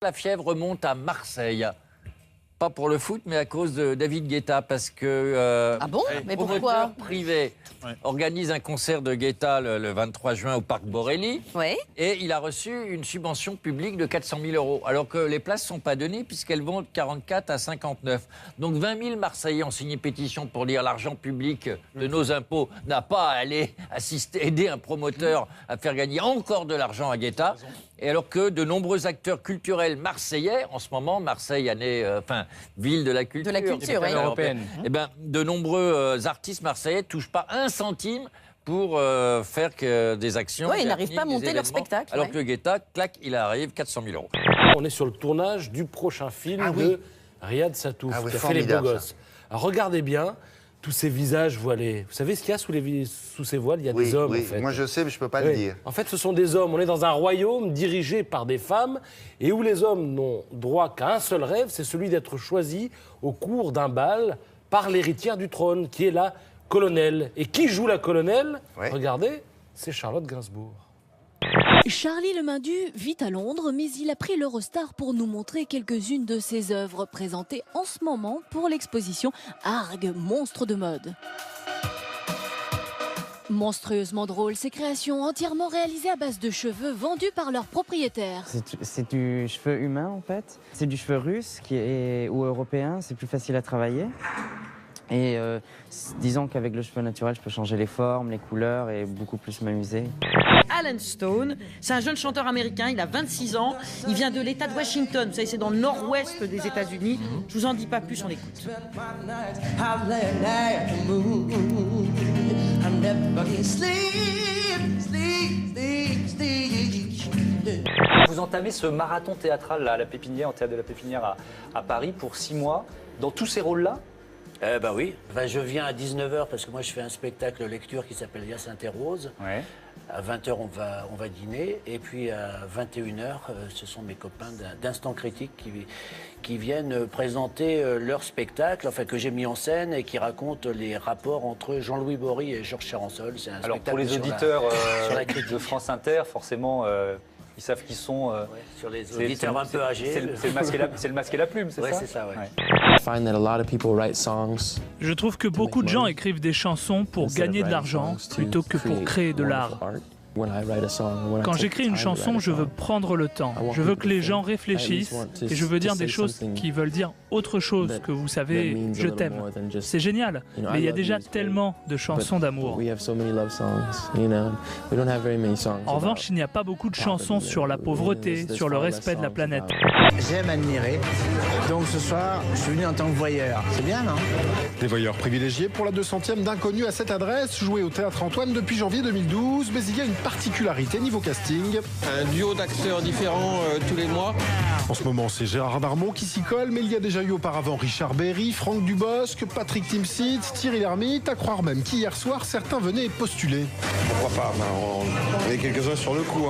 La fièvre remonte à Marseille. Pas pour le foot, mais à cause de David Guetta, parce que Ah bon? Mais pourquoi? promoteur privé organise un concert de Guetta le 23 juin au Parc Borelli. Oui. Et il a reçu une subvention publique de 400 000 €, alors que les places ne sont pas données puisqu'elles vont de 44 à 59. Donc 20 000 Marseillais ont signé pétition pour dire l'argent public de nos impôts n'a pas à aller aider un promoteur à faire gagner encore de l'argent à Guetta. Et alors que de nombreux acteurs culturels marseillais, en ce moment, Marseille, ville de la culture, oui. européenne, de nombreux artistes marseillais ne touchent pas un centime pour faire des actions. Oui, ils n'arrivent pas à monter leur spectacle. Alors que Guetta, clac, il arrive 400 000 €. On est sur le tournage du prochain film de Riyad Satouf, qui a fait Les Beaux Gosses. Alors regardez bien tous ces visages voilés. Vous savez ce qu'il y a sous ces voiles? Il y a des hommes, en fait. Moi je sais, mais je ne peux pas le dire. En fait, ce sont des hommes. On est dans un royaume dirigé par des femmes et où les hommes n'ont droit qu'à un seul rêve, c'est celui d'être choisis au cours d'un bal par l'héritière du trône, qui est la colonelle. Et qui joue la colonelle? Regardez, c'est Charlotte Gainsbourg. Charlie Lemindu vit à Londres, mais il a pris l'Eurostar pour nous montrer quelques-unes de ses œuvres présentées en ce moment pour l'exposition Arg, monstre de mode. Monstrueusement drôle, ces créations entièrement réalisées à base de cheveux vendus par leurs propriétaires. C'est du cheveu humain en fait. C'est du cheveu russe ou européen, c'est plus facile à travailler. Et disons qu'avec le cheveu naturel, je peux changer les formes, les couleurs et beaucoup plus m'amuser. Alan Stone, c'est un jeune chanteur américain, il a 26 ans, il vient de l'État de Washington, vous savez, c'est dans le nord-ouest des États-Unis. Je vous en dis pas plus, on écoute. Vous entamez ce marathon théâtral là, à la Pépinière, au théâtre de la Pépinière à Paris pour 6 mois, dans tous ces rôles-là? Oui, je viens à 19 h parce que moi je fais un spectacle lecture qui s'appelle Hyacinthe et Rose. Ouais. À 20 h on va dîner et puis à 21 h ce sont mes copains d'Instant Critique qui viennent présenter leur spectacle, que j'ai mis en scène et qui raconte les rapports entre Jean-Louis Bory et Georges Charansol. C'est un Alors spectacle pour les auditeurs de France Inter, forcément, ils savent qui sont. Sur les auditeurs un peu âgés. C'est le masque et la plume, c'est ça? C'est ça, ouais. Je trouve que beaucoup de gens écrivent des chansons pour gagner de l'argent plutôt que pour créer de l'art. Quand j'écris une chanson, je veux prendre le temps. Je veux que les gens réfléchissent et je veux dire des choses qui veulent dire autre chose que vous savez, je t'aime. C'est génial, mais il y a déjà tellement de chansons d'amour. En revanche, il n'y a pas beaucoup de chansons sur la pauvreté, sur le respect de la planète. J'aime admirer, donc ce soir, je suis venu en tant que voyeur. C'est bien, non? Des voyeurs privilégiés pour la 200e d'Inconnu à cette adresse, joué au Théâtre Antoine depuis janvier 2012, mais il y a une particularité niveau casting. Un duo d'acteurs différents tous les mois. En ce moment, c'est Gérard Darmon qui s'y colle, mais il y a déjà eu auparavant Richard Berry, Franck Dubosc, Patrick Timsit, Thierry Lhermitte, à croire même qu'hier soir, certains venaient postuler. Pourquoi pas? On est quelques-uns sur le coup.